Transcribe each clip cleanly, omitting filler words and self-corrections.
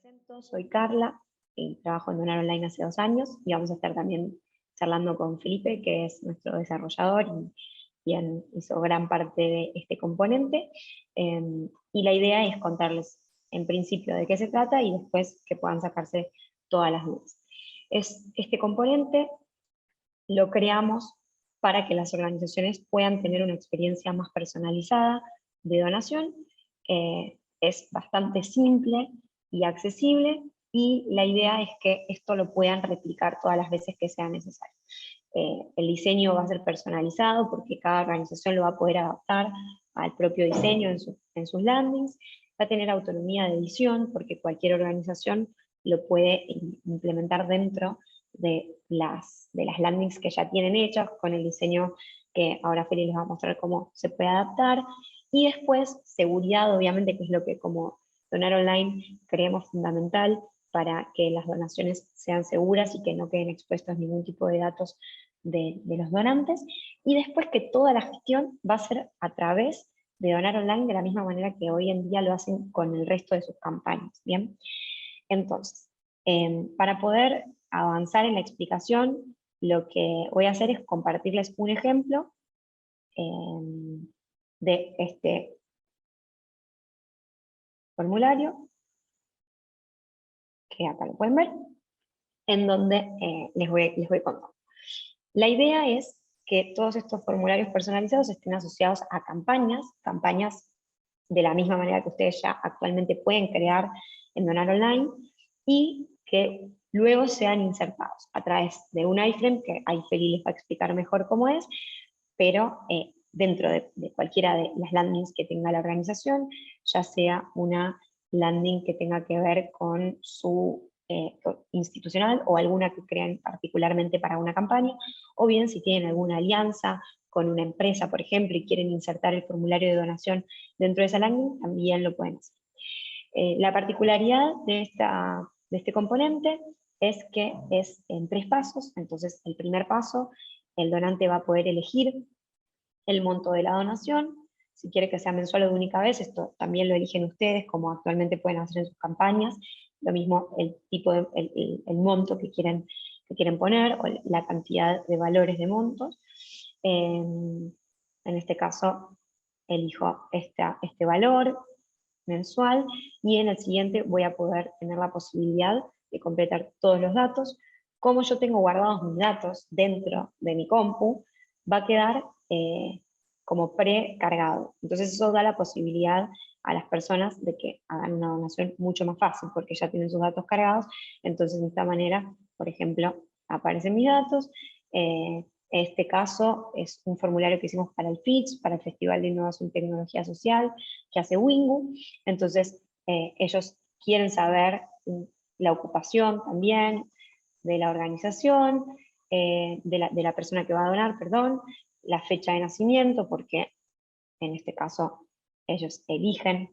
presento, soy Carla y trabajo en Donar Online hace 2 años y vamos a estar también charlando con Felipe, que es nuestro desarrollador y quien hizo gran parte de este componente. Y la idea es contarles en principio de qué se trata y después que puedan sacarse todas las dudas. Este componente lo creamos para que las organizaciones puedan tener una experiencia más personalizada de donación. Es bastante simple y accesible, y la idea es que esto lo puedan replicar todas las veces que sea necesario. El diseño va a ser personalizado porque cada organización lo va a poder adaptar al propio diseño en sus landings, va a tener autonomía de edición porque cualquier organización lo puede implementar dentro de las landings que ya tienen hechas, con el diseño que ahora Feli les va a mostrar cómo se puede adaptar. Y después, seguridad, obviamente, que es lo que como Donar Online creemos fundamental para que las donaciones sean seguras y que no queden expuestos ningún tipo de datos de los donantes. Y después que toda la gestión va a ser a través de Donar Online de la misma manera que hoy en día lo hacen con el resto de sus campañas, ¿bien? Entonces, para poder avanzar en la explicación, lo que voy a hacer es compartirles un ejemplo de este formulario, que acá lo pueden ver, en donde les voy contando. La idea es que todos estos formularios personalizados estén asociados a campañas de la misma manera que ustedes ya actualmente pueden crear en Donar Online, y que luego sean insertados a través de un iframe, que ahí Feli les va a explicar mejor cómo es, pero dentro de cualquiera de las landings que tenga la organización, ya sea una landing que tenga que ver con su institucional o alguna que crean particularmente para una campaña, o bien si tienen alguna alianza con una empresa, por ejemplo, y quieren insertar el formulario de donación dentro de esa landing, también lo pueden hacer. La particularidad de este componente es que es en 3 pasos. Entonces, el primer paso, el donante va a poder elegir el monto de la donación, si quiere que sea mensual o de única vez, esto también lo eligen ustedes, como actualmente pueden hacer en sus campañas, lo mismo el tipo el monto que quieren poner, o la cantidad de valores de montos. En este caso, elijo este valor mensual, y en el siguiente voy a poder tener la posibilidad de completar todos los datos. Como yo tengo guardados mis datos dentro de mi compu, va a quedar como precargado. Entonces eso da la posibilidad a las personas de que hagan una donación mucho más fácil, porque ya tienen sus datos cargados. Entonces de esta manera, por ejemplo, aparecen mis datos. En este caso es un formulario que hicimos para el FITS, para el Festival de Innovación y Tecnología Social, que hace Wingu. Entonces ellos quieren saber la ocupación también de la organización, de la persona que va a donar, perdón, la fecha de nacimiento, porque en este caso ellos eligen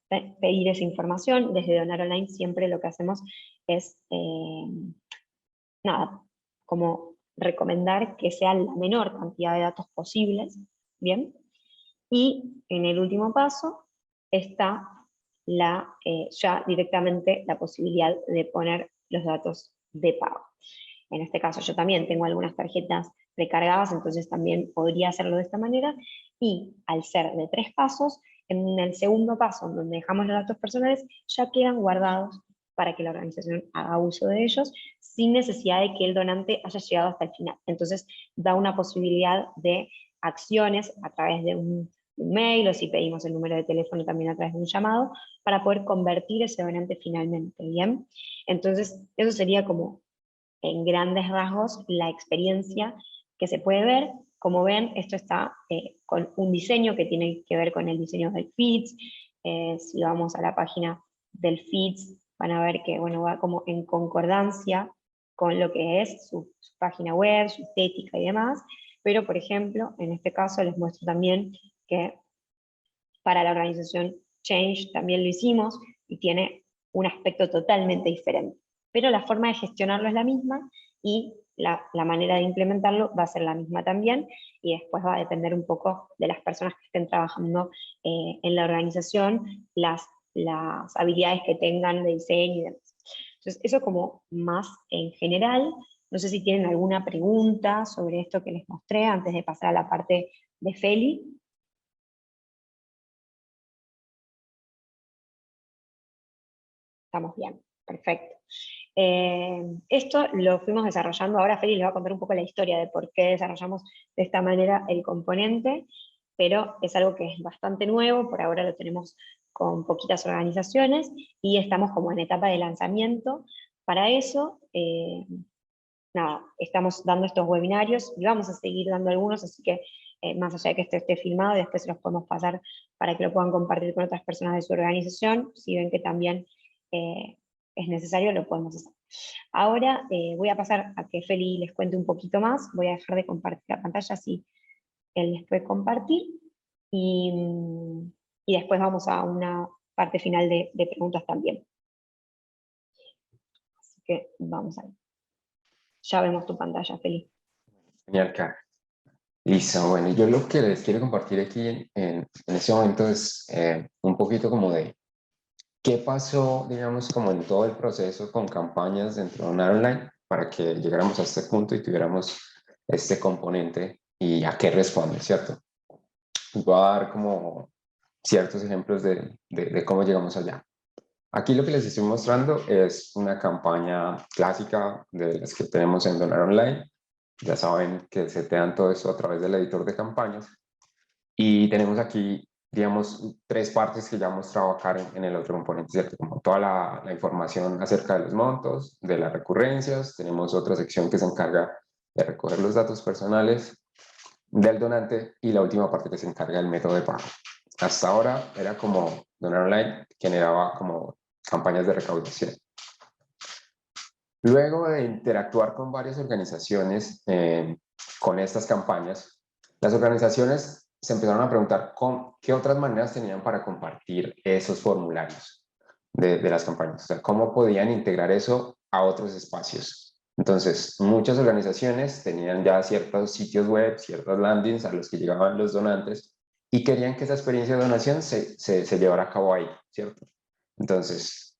pedir esa información. Desde Donar Online siempre lo que hacemos es, nada, como recomendar que sea la menor cantidad de datos posibles, ¿bien? Y en el último paso está ya directamente la posibilidad de poner los datos de pago. En este caso yo también tengo algunas tarjetas precargadas, entonces también podría hacerlo de esta manera, y al ser de 3 pasos, en el segundo paso, donde dejamos los datos personales, ya quedan guardados para que la organización haga uso de ellos, sin necesidad de que el donante haya llegado hasta el final. Entonces da una posibilidad de acciones a través de un mail, o si pedimos el número de teléfono también a través de un llamado, para poder convertir ese donante finalmente, ¿bien? Entonces eso sería como en grandes rasgos la experiencia que se puede ver. Como ven, esto está con un diseño que tiene que ver con el diseño del FITS. Si vamos a la página del FITS, van a ver que bueno, va como en concordancia con lo que es su página web, su estética y demás. Pero, por ejemplo, en este caso les muestro también que para la organización Change también lo hicimos, y tiene un aspecto totalmente diferente. Pero la forma de gestionarlo es la misma, y la manera de implementarlo va a ser la misma también, y después va a depender un poco de las personas que estén trabajando en la organización, las las habilidades que tengan de diseño y demás. Entonces, eso como más en general. No sé si tienen alguna pregunta sobre esto que les mostré antes de pasar a la parte de Feli. Estamos bien, perfecto. Esto lo fuimos desarrollando, ahora Feli les va a contar un poco la historia de por qué desarrollamos de esta manera el componente, pero es algo que es bastante nuevo, por ahora lo tenemos con poquitas organizaciones y estamos como en etapa de lanzamiento. Para eso, nada, estamos dando estos webinarios y vamos a seguir dando algunos, así que más allá de que esto esté filmado, después se los podemos pasar para que lo puedan compartir con otras personas de su organización, si ven que también es necesario, lo podemos hacer. Ahora voy a pasar a que Feli les cuente un poquito más, voy a dejar de compartir la pantalla, así él les puede compartir, y, y después vamos a una parte final de preguntas también. Así que vamos a ver. Ya vemos tu pantalla, Feli. Genial, Karen. Listo, bueno, yo lo que les quiero compartir aquí en este momento es un poquito como de qué pasó, digamos, como en todo el proceso con campañas dentro de una online para que llegáramos a este punto y tuviéramos este componente y a qué responde, ¿cierto? Voy a dar como ciertos ejemplos de cómo llegamos allá. Aquí lo que les estoy mostrando es una campaña clásica de las que tenemos en Donar Online. Ya saben que se te dan todo eso a través del editor de campañas. Y tenemos aquí, digamos, tres partes que ya mostraba Karen en el otro componente, ¿cierto? Como toda la información acerca de los montos, de las recurrencias. Tenemos otra sección que se encarga de recoger los datos personales del donante y la última parte que se encarga del método de pago. Hasta ahora era como Donar Online generaba como campañas de recaudación. Luego de interactuar con varias organizaciones con estas campañas, las organizaciones se empezaron a preguntar qué otras maneras tenían para compartir esos formularios de las campañas, o sea, cómo podían integrar eso a otros espacios. Entonces, muchas organizaciones tenían ya ciertos sitios web, ciertas landings a los que llegaban los donantes y querían que esa experiencia de donación se llevara a cabo ahí, ¿cierto? Entonces,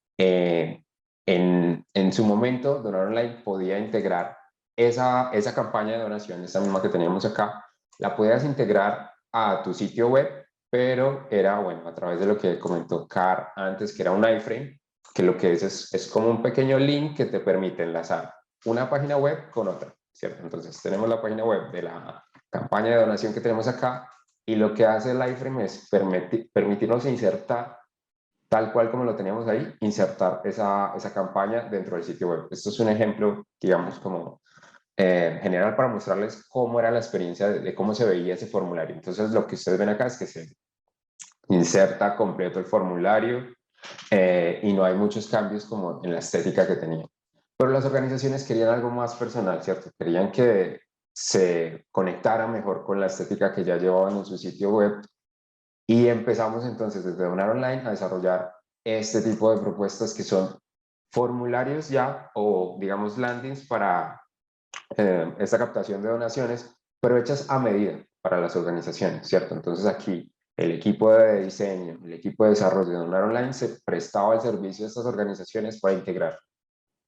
en su momento, Donar Online podía integrar esa campaña de donación, esta misma que teníamos acá, la podías integrar a tu sitio web, pero era, bueno, a través de lo que comentó Car antes, que era un iframe, que lo que es como un pequeño link que te permite enlazar una página web con otra, ¿cierto? Entonces tenemos la página web de la campaña de donación que tenemos acá y lo que hace el iframe es permitirnos insertar tal cual como lo teníamos ahí, insertar esa campaña dentro del sitio web. Esto es un ejemplo, digamos, como general para mostrarles cómo era la experiencia de cómo se veía ese formulario. Entonces, lo que ustedes ven acá es que se inserta completo el formulario y no hay muchos cambios como en la estética que tenía. Pero las organizaciones querían algo más personal, ¿cierto? Querían que se conectara mejor con la estética que ya llevaban en su sitio web y empezamos entonces desde Donar Online a desarrollar este tipo de propuestas que son formularios ya o digamos landings para esta captación de donaciones, pero hechas a medida para las organizaciones, ¿cierto? Entonces aquí el equipo de diseño, el equipo de desarrollo de Donar Online se prestaba el servicio de estas organizaciones para integrar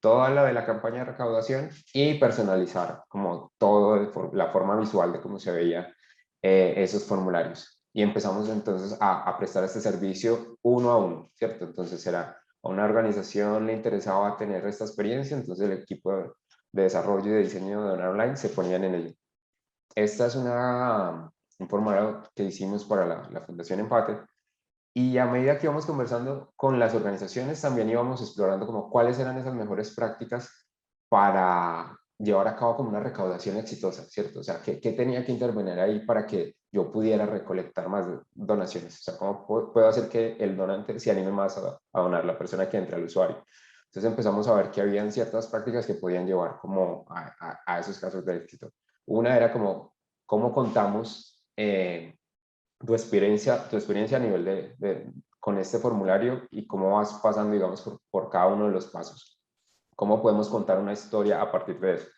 toda la de la campaña de recaudación y personalizar como todo la forma visual de cómo se veía esos formularios. Y empezamos entonces a prestar este servicio uno a uno, ¿cierto? Entonces era a una organización le interesaba tener esta experiencia, entonces el equipo de desarrollo y de diseño de Donar Online se ponían en ello. Esta es un formulario que hicimos para la Fundación Empate y a medida que íbamos conversando con las organizaciones, también íbamos explorando como cuáles eran esas mejores prácticas para llevar a cabo como una recaudación exitosa, ¿cierto? O sea, ¿qué tenía que intervenir ahí para que yo pudiera recolectar más donaciones? O sea, ¿cómo puedo hacer que el donante se anime más a donar, la persona que entra al usuario? Entonces empezamos a ver que habían ciertas prácticas que podían llevar como a esos casos de éxito. Una era como, ¿cómo contamos tu experiencia a nivel con este formulario y cómo vas pasando, digamos, por cada uno de los pasos? ¿Cómo podemos contar una historia a partir de eso?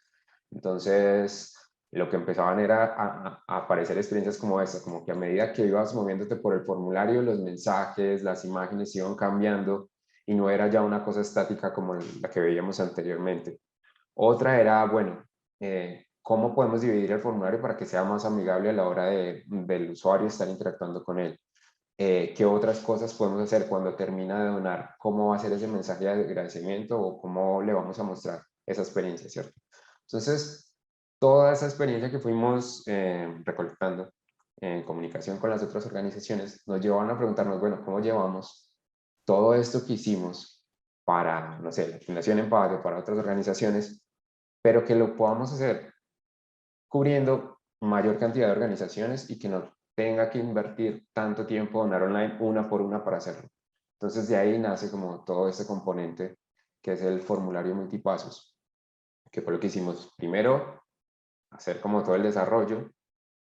Entonces, lo que empezaban era a aparecer experiencias como esta, como que a medida que ibas moviéndote por el formulario, los mensajes, las imágenes iban cambiando y no era ya una cosa estática como la que veíamos anteriormente. Otra era, bueno, ¿cómo podemos dividir el formulario para que sea más amigable a la hora del usuario estar interactuando con él? ¿Qué otras cosas podemos hacer cuando termina de donar? ¿Cómo va a ser ese mensaje de agradecimiento o cómo le vamos a mostrar esa experiencia, ¿cierto? Entonces, toda esa experiencia que fuimos recolectando en comunicación con las otras organizaciones nos llevaron a preguntarnos, bueno, ¿cómo llevamos todo esto que hicimos para, no sé, la Fundación Empate, para otras organizaciones, pero que lo podamos hacer cubriendo mayor cantidad de organizaciones y que no tenga que invertir tanto tiempo donar online una por una para hacerlo? Entonces de ahí nace como todo este componente que es el formulario multipasos, que fue lo que hicimos primero, hacer como todo el desarrollo,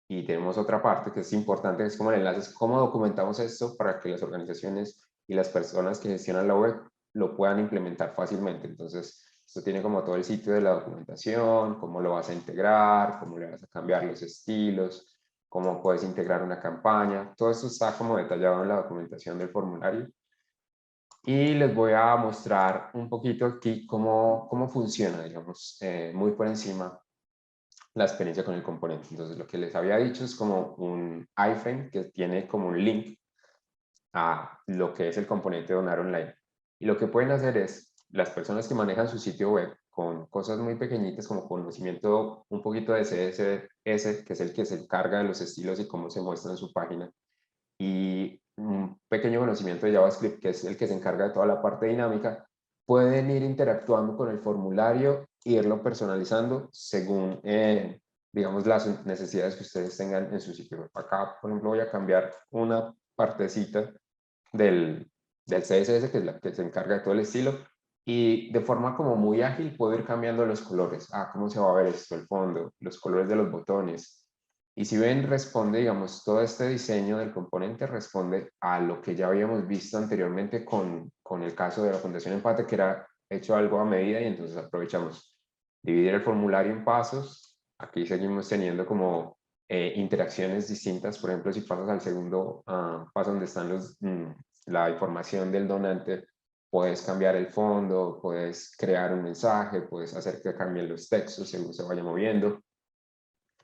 y tenemos otra parte que es importante, que es como el enlace, es cómo documentamos esto para que las organizaciones y las personas que gestionan la web lo puedan implementar fácilmente. Entonces, esto tiene como todo el sitio de la documentación, cómo lo vas a integrar, cómo le vas a cambiar los estilos, cómo puedes integrar una campaña. Todo esto está como detallado en la documentación del formulario. Y les voy a mostrar un poquito aquí cómo funciona, digamos, muy por encima la experiencia con el componente. Entonces, lo que les había dicho es como un iframe que tiene como un link a lo que es el componente Donar Online. Y lo que pueden hacer es, las personas que manejan su sitio web con cosas muy pequeñitas como conocimiento un poquito de CSS, que es el que se encarga de los estilos y cómo se muestra en su página, y un pequeño conocimiento de JavaScript, que es el que se encarga de toda la parte dinámica, pueden ir interactuando con el formulario e irlo personalizando según, digamos, las necesidades que ustedes tengan en su sitio web. Acá, por ejemplo, voy a cambiar una partecita del CSS, que es la que se encarga de todo el estilo, y de forma como muy ágil puedo ir cambiando los colores. Cómo se va a ver esto, el fondo, los colores de los botones. Y si ven, responde, digamos, todo este diseño del componente responde a lo que ya habíamos visto anteriormente con el caso de la Fundación Empate, que era hecho algo a medida, y entonces aprovechamos dividir el formulario en pasos. Aquí seguimos teniendo como interacciones distintas. Por ejemplo, si pasas al segundo paso donde están la información del donante, puedes cambiar el fondo, puedes crear un mensaje, puedes hacer que cambien los textos según se vaya moviendo.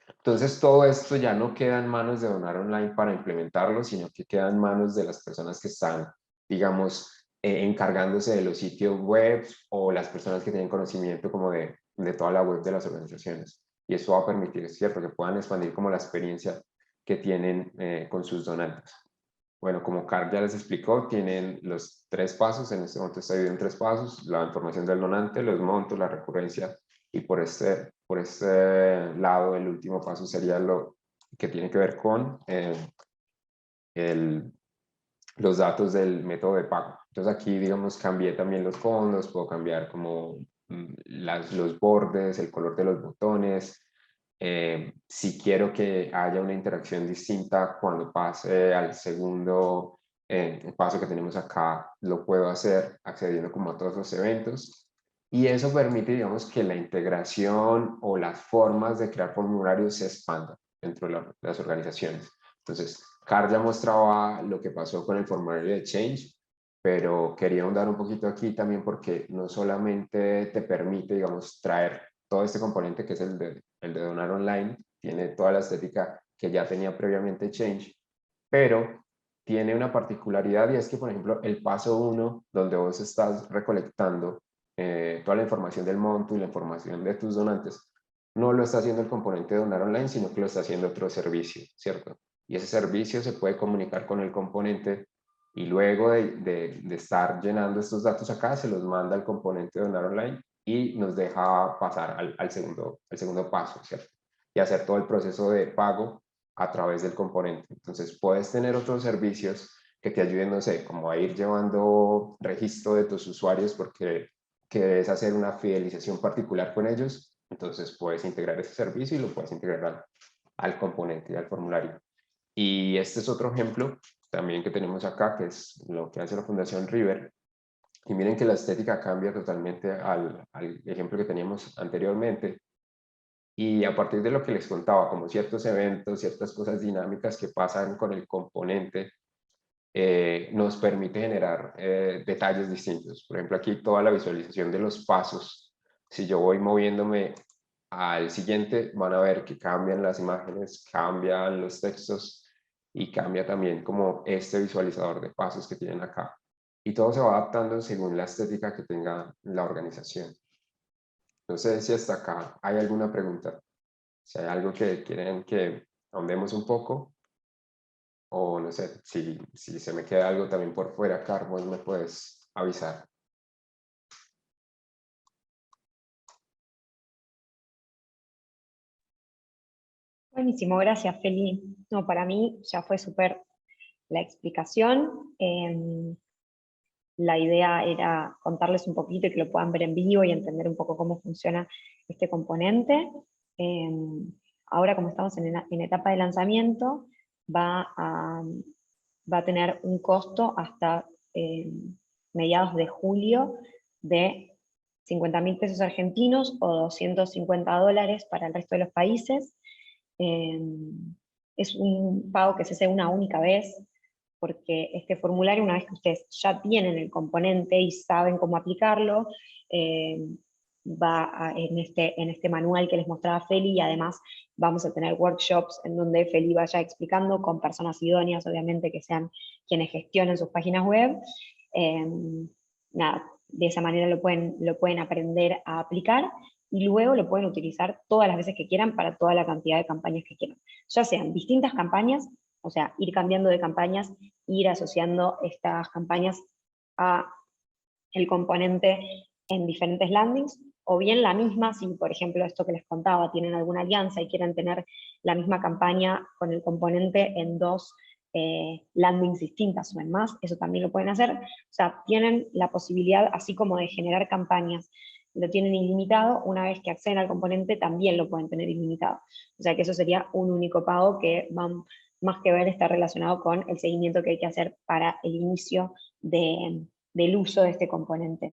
Entonces todo esto ya no queda en manos de Donar Online para implementarlo, sino que queda en manos de las personas que están, digamos, encargándose de los sitios web o las personas que tienen conocimiento como de toda la web de las organizaciones. Y eso va a permitir, es cierto, que puedan expandir como la experiencia que tienen con sus donantes. Bueno, como Carl ya les explicó, tienen los 3 pasos, en este momento está dividido en 3 pasos: la información del donante, los montos, la recurrencia, y por este lado el último paso sería lo que tiene que ver con los datos del método de pago. Entonces aquí, digamos, cambié también los fondos, puedo cambiar como los bordes, el color de los botones. Si quiero que haya una interacción distinta cuando pase al segundo paso que tenemos acá, lo puedo hacer accediendo como a todos los eventos. Y eso permite, digamos, que la integración o las formas de crear formularios se expandan dentro de las organizaciones. Entonces, Carl ya mostraba lo que pasó con el formulario de Change, pero quería ahondar un poquito aquí también porque no solamente te permite, digamos, traer todo este componente que es el de donar online, tiene toda la estética que ya tenía previamente Change, pero tiene una particularidad, y es que, por ejemplo, el paso 1, donde vos estás recolectando toda la información del monto y la información de tus donantes, no lo está haciendo el componente de donar online, sino que lo está haciendo otro servicio, ¿cierto? Y ese servicio se puede comunicar con el componente, y luego de estar llenando estos datos acá, se los manda al componente de donar online y nos deja pasar al segundo paso, ¿cierto? Y hacer todo el proceso de pago a través del componente. Entonces puedes tener otros servicios que te ayuden, no sé, como a ir llevando registro de tus usuarios porque quieres hacer una fidelización particular con ellos. Entonces puedes integrar ese servicio y lo puedes integrar al componente y al formulario. Y este es otro ejemplo también que tenemos acá, que es lo que hace la Fundación River. Y miren que la estética cambia totalmente al ejemplo que teníamos anteriormente. Y a partir de lo que les contaba, como ciertos eventos, ciertas cosas dinámicas que pasan con el componente, nos permite generar detalles distintos. Por ejemplo, aquí toda la visualización de los pasos. Si yo voy moviéndome al siguiente, van a ver que cambian las imágenes, cambian los textos y cambia también como este visualizador de pasos que tienen acá. Y todo se va adaptando según la estética que tenga la organización. No sé si hasta acá hay alguna pregunta. Si hay algo que quieren que ahondemos un poco, o no sé, si se me queda algo también por fuera, Carlos, me puedes avisar. Buenísimo, gracias, Feli. No, para mí ya fue súper la explicación. La idea era contarles un poquito y que lo puedan ver en vivo y entender un poco cómo funciona este componente. Ahora, como estamos en etapa de lanzamiento, va a tener un costo hasta mediados de julio de 50.000 pesos argentinos o $250 para el resto de los países. Es un pago que se hace una única vez, porque este formulario, una vez que ustedes ya tienen el componente y saben cómo aplicarlo, en este manual que les mostraba Feli, y además vamos a tener workshops en donde Feli vaya explicando con personas idóneas, obviamente, que sean quienes gestionen sus páginas web. Nada, de esa manera lo pueden aprender a aplicar, y luego lo pueden utilizar todas las veces que quieran para toda la cantidad de campañas que quieran. Ya sean distintas campañas, o sea, ir cambiando de campañas, ir asociando estas campañas a el componente en diferentes landings, o bien la misma, si por ejemplo esto que les contaba, tienen alguna alianza y quieren tener la misma campaña con el componente en dos landings distintas o en más, eso también lo pueden hacer. O sea, tienen la posibilidad, así como de generar campañas, lo tienen ilimitado, una vez que acceden al componente también lo pueden tener ilimitado. O sea que eso sería un único pago que más que ver está relacionado con el seguimiento que hay que hacer para el inicio del uso de este componente.